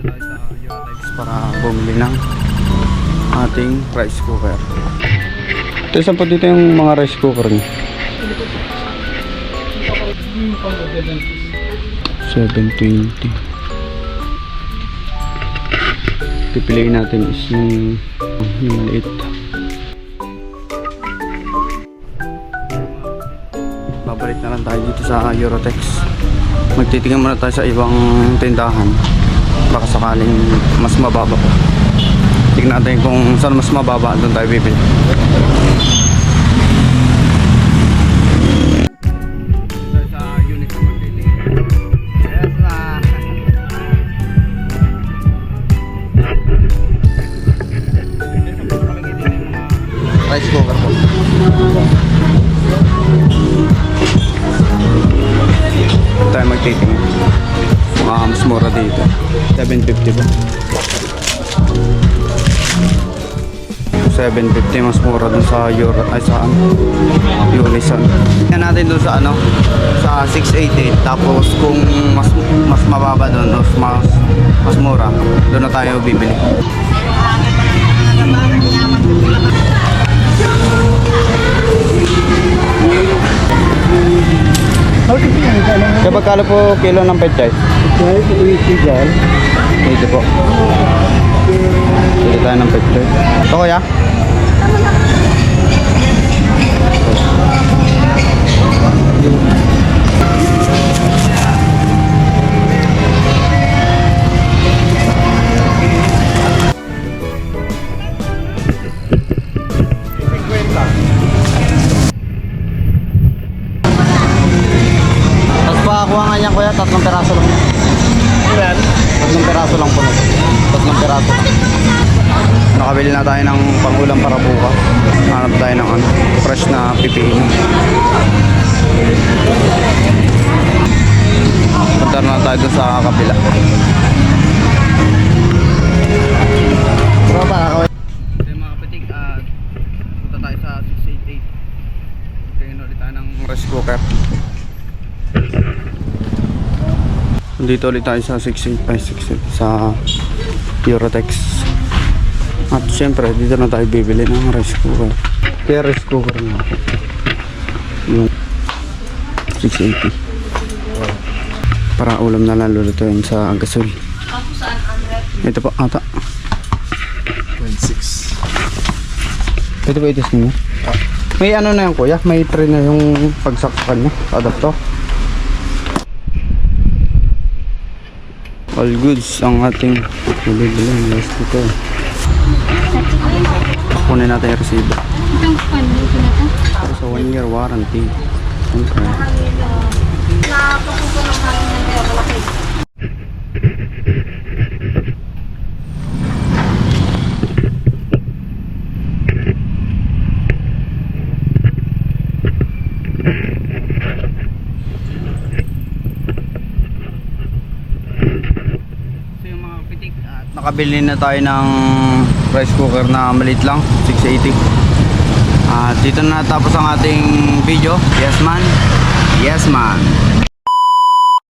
Dito tayo sa Eurotex para bumili ng ating rice cooker. Ito, saan po dito yung mga rice cooker niyo? 720. Pipiliin natin is yung maliit. Babalik na lang tayo dito sa Eurotex. Magtitingin muna tayo sa ibang tindahan. Baka sakaling mas mababa. Tignan natin kung saan mas mababa, doon tayo bibili. Rice cooker po. Tayo magtitingin. Mas mura dito. 750 po. 750 mas mura dun sa Euro, ay sa Unison. Tingnan natin dun sa sa 680. Tapos kung mas mababa dun, mas mura, doon na tayo bibili. Kapag kala po kilo ng pechay? 80 dyan. 80 po. Pili tayo ng pechay. Ito kuya? Kuha nga niyan kuya, 3 peraso lang. Ilan? 3 peraso lang po. 3 peraso. Nakabili na tayo ng pangulam para bukas. Hanap tayo ng fresh na pipiin. Punta na tayo dun sa kapila. Bro, baka kawin. Okay mga kapitig, punta tayo sa 688. Tingin ulit tayo ng rice cooker. Dito ulit tayo sa 685 sa Eurotex. At syempre dito na tayo bibili ng rice cooker. Kaya rice cooker na ako yung 680 para ulam na lang lulutuin sa gasol. Ito po ata 26. Ito po itis niyo. May ano na yan kuya, may tray na yung pagsaksakan niya, adapter. All goods ang ating nabibili. Yes, ito. Kunin natin yung resibo. Pero sa 1 year warranty. Okay. Nakabili na tayo ng rice cooker na maliit lang, 680. Dito na natapos ang ating video. Yes man. Yes man.